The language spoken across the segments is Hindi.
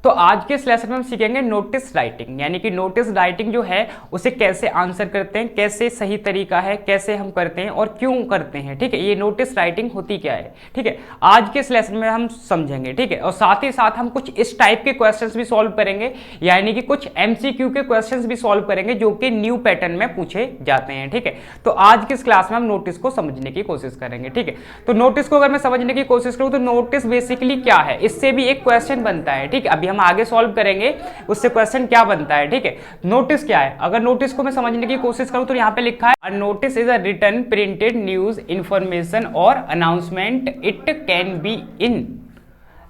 तो आज के इस लेसन में हम सीखेंगे नोटिस राइटिंग, यानी कि नोटिस राइटिंग जो है उसे कैसे आंसर करते हैं, कैसे सही तरीका है, कैसे हम करते हैं और क्यों करते हैं। ठीक है, ये नोटिस राइटिंग होती क्या है, ठीक है, आज के इस लेसन में हम समझेंगे। ठीक है, और साथ ही साथ हम कुछ इस टाइप के क्वेश्चंस भी सॉल्व करेंगे, यानी कि कुछ एमसीक्यू के क्वेश्चंस भी सॉल्व करेंगे जो कि न्यू पैटर्न में पूछे जाते हैं। ठीक है, तो आज की इस क्लास में हम नोटिस को समझने की कोशिश करेंगे। ठीक है, तो नोटिस को अगर मैं समझने की कोशिश करूं तो नोटिस बेसिकली क्या है, इससे भी एक क्वेश्चन बनता है। ठीक है, अभी हम आगे सॉल्व करेंगे उससे क्वेश्चन क्या बनता है। ठीक है, नोटिस क्या है, अगर नोटिस को मैं समझने की कोशिश करूं तो यहां पे लिखा है a notice is a written printed news information और announcement. It can be in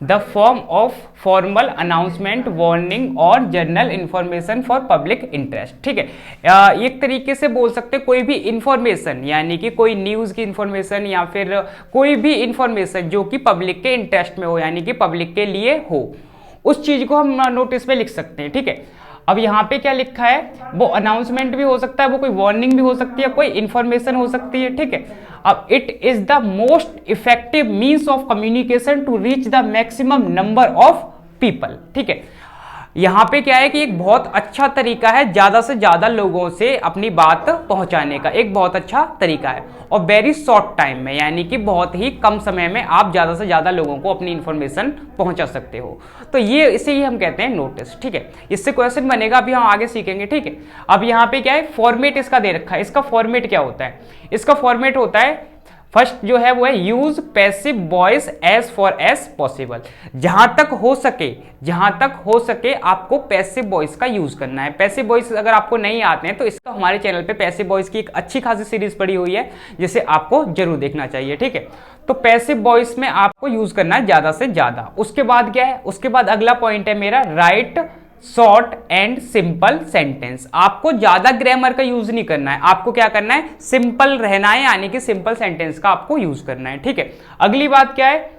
the form of formal announcement, warning और general information for public interest. ठीक है, एक तरीके से बोल सकते हैं कोई भी इंफॉर्मेशन, यानी कि कोई न्यूज की इंफॉर्मेशन या फिर कोई भी इंफॉर्मेशन जो कि पब्लिक के इंटरेस्ट में हो, यानी कि पब्लिक के लिए हो, उस चीज को हम नोटिस में लिख सकते हैं। ठीक है, अब यहाँ पे क्या लिखा है, वो अनाउंसमेंट भी हो सकता है, वो कोई वार्निंग भी हो सकती है, कोई इंफॉर्मेशन हो सकती है। ठीक है, अब it is the most effective means of communication to reach the maximum number of people. ठीक है, यहां पे क्या है कि एक बहुत अच्छा तरीका है ज्यादा से ज्यादा लोगों से अपनी बात पहुंचाने का, एक बहुत अच्छा तरीका है और वेरी शॉर्ट टाइम में, यानी कि बहुत ही कम समय में आप ज्यादा से ज्यादा लोगों को अपनी इंफॉर्मेशन पहुंचा सकते हो। तो ये इसे ही हम कहते हैं नोटिस। ठीक है, इससे क्वेश्चन बनेगा, अभी हम आगे सीखेंगे। ठीक है, अब यहाँ पे क्या है, फॉर्मेट इसका दे रखा है। इसका फॉर्मेट क्या होता है, इसका फॉर्मेट होता है फर्स्ट जो है वो है use passive voice as far as possible. जहां तक हो सके आपको पैसिव वॉइस का यूज करना है। पैसिव वॉइस अगर आपको नहीं आते हैं तो इसका हमारे चैनल पे पैसिव वॉइस की एक अच्छी खासी सीरीज पड़ी हुई है जिसे आपको जरूर देखना चाहिए। ठीक है, तो पैसिव वॉइस में आपको यूज करना है ज्यादा से ज्यादा। उसके बाद क्या है, उसके बाद अगला पॉइंट है मेरा right short and simple sentence. आपको ज्यादा ग्रामर का यूज नहीं करना है, आपको क्या करना है, सिंपल रहना है, यानी कि सिंपल सेंटेंस का आपको यूज करना है। ठीक है, अगली बात क्या है,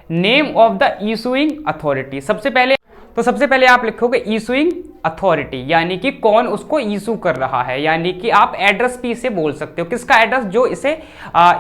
name of the issuing authority. सबसे पहले आप लिखोगे इशूइंग अथॉरिटी, यानी कि कौन उसको इशू कर रहा है, यानी कि आप एड्रेस भी इसे बोल सकते हो, किसका एड्रेस जो इसे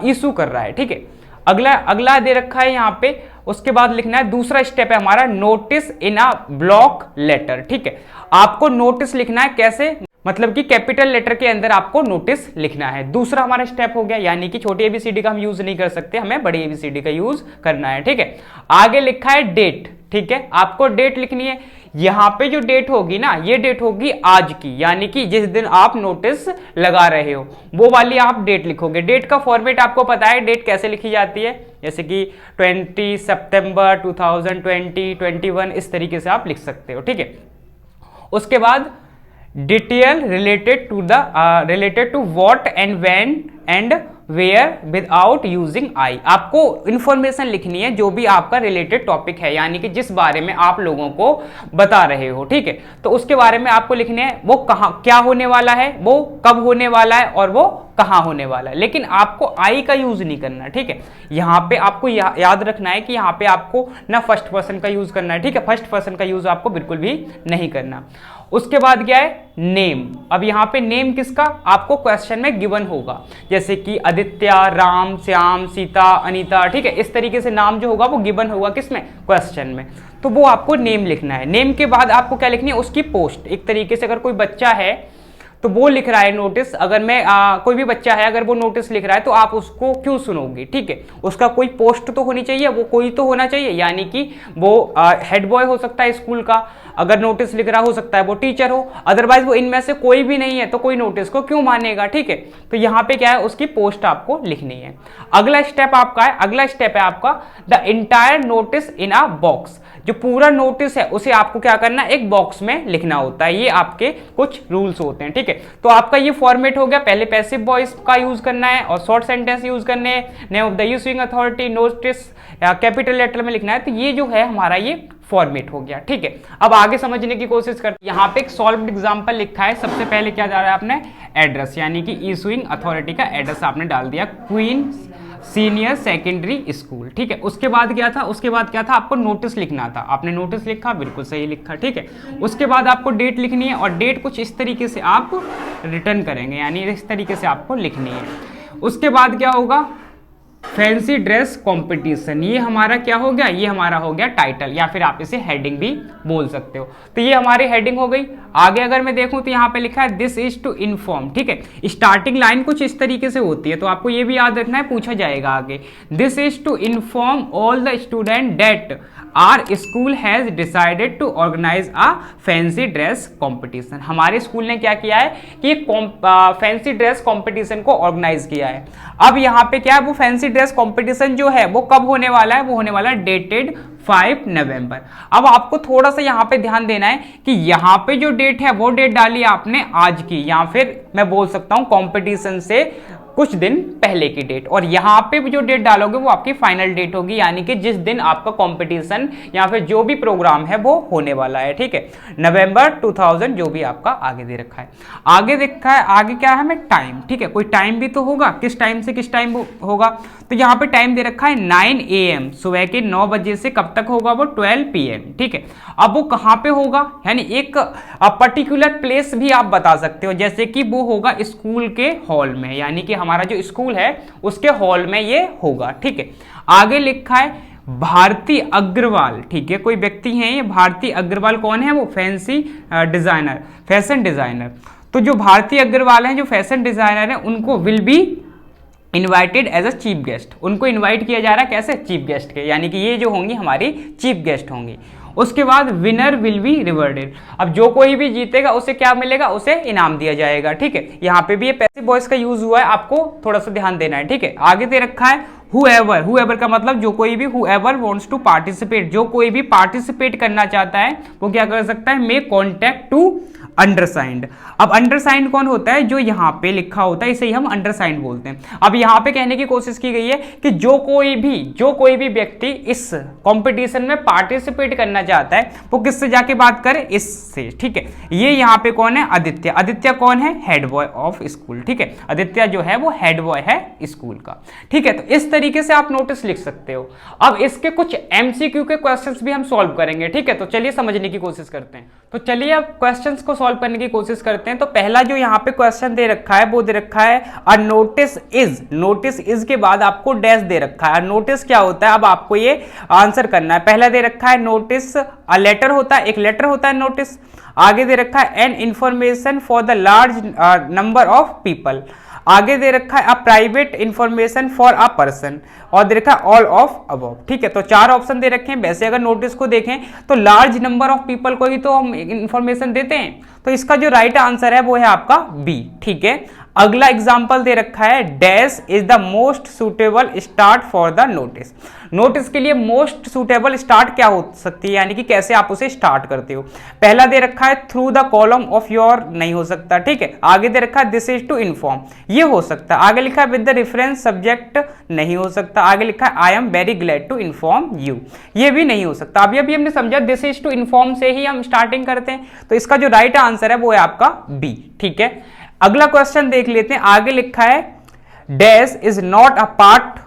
इशू कर रहा है। ठीक है, अगला दे रखा है यहाँ पे। उसके बाद लिखना है, दूसरा स्टेप है हमारा notice in a block letter. ठीक है, आपको नोटिस लिखना है कैसे, मतलब कि कैपिटल लेटर के अंदर आपको नोटिस लिखना है। दूसरा हमारा स्टेप हो गया, यानी कि छोटी एबीसीडी का हम यूज नहीं कर सकते, हमें बड़ी एबीसीडी का यूज करना है। ठीक है, आगे लिखा है डेट। ठीक है, आपको डेट लिखनी है। यहां पे जो डेट होगी ना, ये डेट होगी आज की, यानी कि जिस दिन आप नोटिस लगा रहे हो वो वाली आप डेट लिखोगे। डेट का फॉर्मेट आपको पता है, डेट कैसे लिखी जाती है, जैसे कि 20 सितंबर 2020, 21, इस तरीके से आप लिख सकते हो। ठीक है, उसके बाद detail related to what and when and where without using I. आपको इंफॉर्मेशन लिखनी है जो भी आपका रिलेटेड टॉपिक है, यानी कि जिस बारे में आप लोगों को बता रहे हो। ठीक है, तो उसके बारे में आपको लिखने हैं, वो कहां क्या होने वाला है, वो कब होने वाला है और वो कहां होने वाला है, लेकिन आपको आई का यूज नहीं करना। ठीक है, यहां पे आपको याद रखना है कि यहां पे आपको ना फर्स्ट पर्सन का यूज करना है। ठीक है, फर्स्ट पर्सन का यूज आपको बिल्कुल भी नहीं करना। उसके बाद क्या है, नेम। अब यहां पे नेम किसका आपको क्वेश्चन में गिवन होगा, जैसे कि आदित्य, राम, श्याम, सीता, अनीता। ठीक है, इस तरीके से नाम जो होगा वो गिवन होगा किसमें, क्वेश्चन में, तो वो आपको नेम लिखना है। नेम के बाद आपको क्या लिखनी है, उसकी पोस्ट। एक तरीके से अगर कोई बच्चा है तो वो लिख रहा है नोटिस, अगर मैं कोई भी बच्चा है अगर वो नोटिस लिख रहा है तो आप उसको क्यों सुनोगे। ठीक है, उसका कोई पोस्ट तो होनी चाहिए, वो कोई तो होना चाहिए, यानी कि वो हेड बॉय हो सकता है स्कूल का, अगर नोटिस लिख रहा हो सकता है वो टीचर हो, अदरवाइज वो इनमें से कोई भी नहीं है तो कोई नोटिस को क्यों मानेगा। ठीक है, तो यहाँ पे क्या है, उसकी पोस्ट आपको लिखनी है। अगला स्टेप है आपका the entire notice in a box. जो पूरा नोटिस है उसे आपको क्या करना है, एक बॉक्स में लिखना होता है। ये आपके कुछ रूल्स होते हैं। ठीक है, तो आपका ये फॉर्मेट हो गया, पहले पैसिव वॉइस का यूज करना है और शॉर्ट सेंटेंस यूज करने हैं, name of the issuing authority, notice capital letter में लिखना है। तो ये जो है हमारा ये फॉर्मेट हो गया। ठीक है, अब आगे समझने की कोशिश करते हैं। यहाँ पे एक सॉल्व्ड एग्जांपल लिखा है। सबसे पहले क्या जा रहा है, आपने एड्रेस, यानी कि इशूइंग अथॉरिटी का एड्रेस आपने डाल दिया, क्वीन सीनियर सेकेंडरी स्कूल। ठीक है, उसके बाद क्या था, आपको नोटिस लिखना था, आपने नोटिस लिखा, बिल्कुल सही लिखा। ठीक है, उसके बाद आपको डेट लिखनी है और डेट कुछ इस तरीके से आप रिटर्न करेंगे, यानी इस तरीके से आपको लिखनी है। उसके बाद क्या होगा, फैंसी ड्रेस कंपटीशन, ये हमारा क्या हो गया, ये हमारा हो गया टाइटल, या फिर आप इसे हेडिंग भी बोल सकते हो। तो ये हमारी हेडिंग हो गई। आगे अगर मैं देखूं तो यहाँ पे लिखा है दिस इज टू इन्फॉर्म, ठीक है। स्टार्टिंग लाइन कुछ इस तरीके से होती है, तो आपको ये भी याद रखना है, पूछा जाएगा आगे। This is to inform all the student that our school has decided to organise a fancy dress competition. हमारे स्कूल ने क्या किया है कि फैंसी ड्रेस कॉम्पिटिशन को ऑर्गेनाइज किया है। अब यहाँ पे क्या है, वो फैंसी ड्रेस कॉम्पिटिशन जो है वो कब होने वाला है, वो होने वाला है डेटेड 5 नवंबर। अब आपको थोड़ा सा यहाँ पे ध्यान देना है कि यहाँ पे जो डेट है वो डेट डाली आपने आज की, या फिर मैं बोल सकता हूँ कॉम्पिटिशन से कुछ दिन पहले की डेट, और यहाँ पे जो डेट डालोगे वो आपकी फाइनल डेट होगी, यानी कि जिस दिन आपका कंपटीशन या फिर जो भी प्रोग्राम है वो होने वाला है, ठीक है। नवंबर 2000 जो भी आपका आगे दे रखा है। आगे देखा है, आगे क्या है हमें टाइम, ठीक है। कोई टाइम भी तो होगा, किस टाइम से किस टाइम होगा, तो यहाँ पे टाइम दे रखा है 9 AM, सुबह के 9 बजे से कब तक होगा, वो 12 PM, ठीक है। अब वो कहाँ पे होगा, यानी एक पर्टिकुलर प्लेस भी आप बता सकते हो, जैसे कि वो होगा स्कूल के हॉल में, यानी कि हमारा जो स्कूल है उसके हॉल में ये होगा, ठीक है। आगे लिखा है भारती अग्रवाल, ठीक है, कोई व्यक्ति है ये भारती अग्रवाल, कौन है वो, फैंसी डिजाइनर, फैशन डिजाइनर। तो जो भारती अग्रवाल है, जो फैशन डिजाइनर है, उनको will be invited as a chief guest, उनको इनवाइट किया जा रहा है कैसे, चीफ गेस्ट के, यानी कि ये जो होंगी हमारी चीफ गेस्ट होंगी। उसके बाद विनर विल बी रिवॉर्डेड, अब जो कोई भी जीतेगा उसे क्या मिलेगा, उसे इनाम दिया जाएगा, ठीक है। यहाँ पे भी ये पैसिव वॉइस का यूज हुआ है, आपको थोड़ा सा ध्यान देना है, ठीक है। आगे दे रखा है whoever, whoever का मतलब जो कोई भी, whoever wants to participate, जो कोई भी पार्टिसिपेट करना चाहता है वो क्या कर सकता है, मे कॉन्टेक्ट टू अंडरसाइंड। अब अंडरसाइंड कौन होता है, जो यहाँ पे लिखा होता है इसे ही हम अंडरसाइंड बोलते हैं। अब यहाँ पे कहने की कोशिश की गई है कि जो कोई भी व्यक्ति इस कंपटीशन में पार्टिसिपेट करना चाहता है वो किससे जाके बात करे, इससे, ठीक है। ये यहाँ पे कौन है, आदित्य। आदित्य कौन है, हेड बॉय ऑफ स्कूल, ठीक है। आदित्य जो है वो हेड बॉय है स्कूल का, ठीक है। तो इस तरीके से आप नोटिस लिख सकते हो। अब इसके कुछ एमसीक्यू के क्वेश्चंस भी हम सॉल्व करेंगे, ठीक है। तो चलिए समझने की कोशिश करते हैं। तो चलिए अब क्वेश्चंस को सॉल्व करने की कोशिश करते हैं। तो पहला जो यहाँ पे क्वेश्चन दे रखा है वो दे रखा है a notice is, notice is के बाद आपको डैश दे रखा है। नोटिस क्या होता है, अब आपको ये आंसर करना है। पहला दे रखा है नोटिस अ लेटर होता है, एक लेटर होता है नोटिस। आगे दे रखा है an information for the large number of people. आगे दे रखा है a private information for a person, और दे रखा है ऑल ऑफ अबव, ठीक है। तो चार ऑप्शन दे रखे हैं। वैसे अगर नोटिस को देखें तो लार्ज नंबर ऑफ पीपल को ही तो हम इंफॉर्मेशन देते हैं, तो इसका जो राइट आंसर है वो है आपका बी, ठीक है। अगला एग्जाम्पल दे रखा है dash is the most suitable start for the notice. Notice के लिए मोस्ट सुटेबल स्टार्ट क्या हो सकती है, यानी कि कैसे आप उसे स्टार्ट करते हो। पहला दे रखा है through the column of your, नहीं हो सकता, ठीक है। आगे दे रखा है दिस इज टू इन्फॉर्म, ये हो सकता है। आगे लिखा है विद द रेफरेंस सब्जेक्ट, नहीं हो सकता। आगे लिखा है I am very glad to inform you, ये भी नहीं हो सकता। अभी हमने समझा दिस इज टू इन्फॉर्म से ही हम स्टार्टिंग करते हैं, तो इसका जो राइट आंसर है वो है आपका बी, ठीक है। अगला क्वेश्चन देख लेते हैं। आगे लिखा है dash is not a part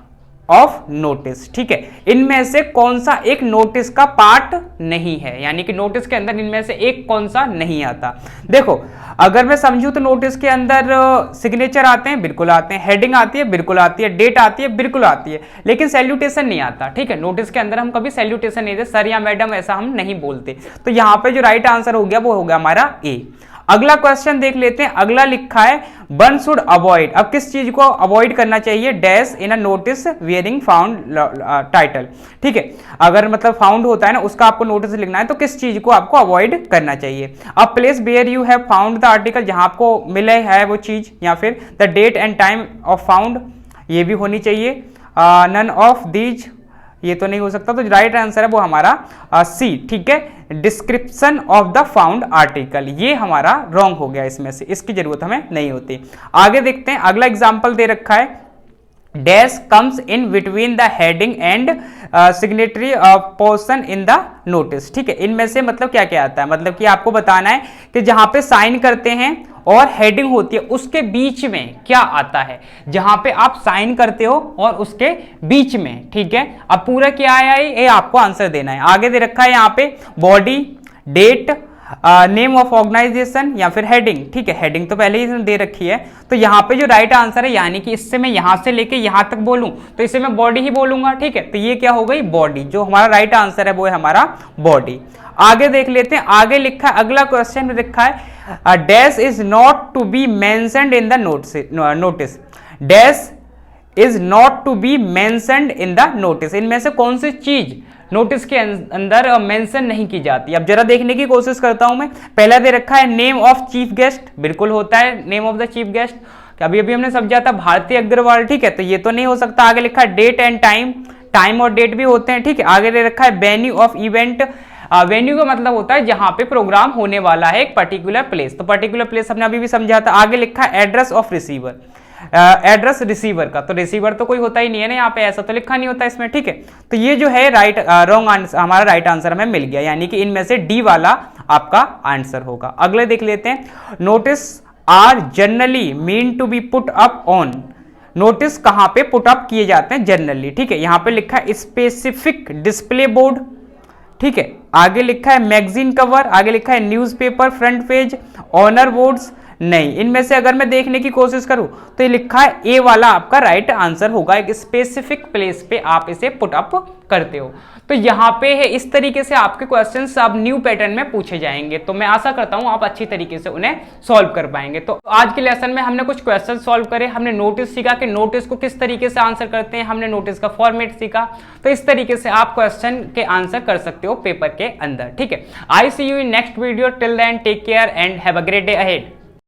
of notice, ठीक है। इनमें से कौन सा एक नोटिस का पार्ट नहीं है, यानी कि नोटिस के अंदर इनमें से एक कौन सा नहीं आता। देखो अगर मैं समझूं तो नोटिस के अंदर सिग्नेचर आते हैं, बिल्कुल आते हैं। हेडिंग आती है, बिल्कुल आती है। डेट आती है, बिल्कुल आती है। लेकिन सैल्यूटेशन नहीं आता, ठीक है। नोटिस के अंदर हम कभी सैल्यूटेशन नहीं देते, सर या मैडम ऐसा हम नहीं बोलते। तो यहाँ पे जो राइट आंसर हो गया वो हो गया हमारा ए। अगला क्वेश्चन देख लेते हैं। अगला लिखा है वन शुड अवॉइड, अब किस चीज को अवॉइड करना चाहिए, dash in a notice wearing found title, ठीक है। अगर मतलब फाउंड होता है ना, उसका आपको नोटिस लिखना है, तो किस चीज को आपको अवॉइड करना चाहिए। अब place where you have found the article, जहां आपको मिले है वो चीज, या फिर the date and time of found, ये भी होनी चाहिए। नन ऑफ दीज, ये तो नहीं हो सकता। तो राइट आंसर है वो हमारा सी, ठीक है। Description of the found article, ये हमारा रॉन्ग हो गया, इसमें से इसकी जरूरत हमें नहीं होती। आगे देखते हैं। अगला एग्जांपल दे रखा है dash comes in between the heading and signatory portion in the notice, ठीक है। इनमें से मतलब क्या क्या आता है, मतलब कि आपको बताना है कि जहां पे साइन करते हैं और हेडिंग होती है उसके बीच में क्या आता है, जहां पे आप साइन करते हो और उसके बीच में, ठीक है। अब पूरा क्या आया है ये आपको आंसर देना है। आगे दे रखा है यहाँ पे body, date, name of organisation या फिर हेडिंग, ठीक है, हेडिंग तो पहले ही दे रखी है। तो यहाँ पे जो राइट आंसर है, यानी कि इससे मैं यहाँ से लेके यहाँ तक बोलूं तो इसे मैं बॉडी ही बोलूंगा, ठीक है। तो ये क्या हो गई, बॉडी। जो हमारा राइट आंसर है वो है हमारा बॉडी। आगे देख लेते हैं, आगे लिखा है, अगला क्वेश्चन में लिखा है dash is not to be mentioned in the notice. Dash is not to be mentioned in the notice. इनमें से कौन सी चीज नोटिस के अंदर मेंशन नहीं की जाती। अब जरा देखने की कोशिश करता हूं मैं। पहला दे रखा है नेम ऑफ चीफ गेस्ट, बिल्कुल होता है name of the chief guest, अभी अभी हमने समझा था भारती अग्रवाल, ठीक है, तो ये तो नहीं हो सकता। आगे लिखा है डेट एंड टाइम, टाइम और डेट भी होते हैं, ठीक है। आगे दे रखा है वेन्यू ऑफ इवेंट, वेन्यू का मतलब होता है जहां पे प्रोग्राम होने वाला है, एक पर्टिकुलर प्लेस, तो पर्टिकुलर प्लेस हमने अभी भी समझा था। आगे लिखा है address of receiver, address receiver का, तो रिसीवर तो कोई होता ही नहीं है ना यहाँ पे, ऐसा तो लिखा नहीं होता इसमें, ठीक है। तो ये जो है राइट रॉन्ग आंसर, हमारा राइट आंसर हमें मिल गया, यानी कि इनमें से डी वाला आपका आंसर होगा। अगले देख लेते हैं, notice are generally mean to be put up on. Notice कहां पे पुट अप किए जाते हैं जनरली, ठीक है। यहां पे लिखा है स्पेसिफिक डिस्प्ले बोर्ड, ठीक है। आगे लिखा है मैगजीन कवर, आगे लिखा है newspaper front page, honour boards, नहीं। इनमें से अगर मैं देखने की कोशिश करूं तो ये लिखा है ए वाला आपका राइट आंसर होगा, एक स्पेसिफिक प्लेस पे आप इसे पुट अप करते हो। तो यहाँ पे है, इस तरीके से आपके क्वेश्चंस अब न्यू पैटर्न में पूछे जाएंगे, तो मैं आशा करता हूं आप अच्छी तरीके से उन्हें सॉल्व कर पाएंगे। तो आज के लेसन में हमने कुछ क्वेश्चन सॉल्व करे, हमने नोटिस सीखा कि नोटिस को किस तरीके से आंसर करते हैं, हमने नोटिस का फॉर्मेट सीखा। तो इस तरीके से आप क्वेश्चन के आंसर कर सकते हो पेपर के अंदर, ठीक है। I see you in next video, till then take care and have a great day ahead.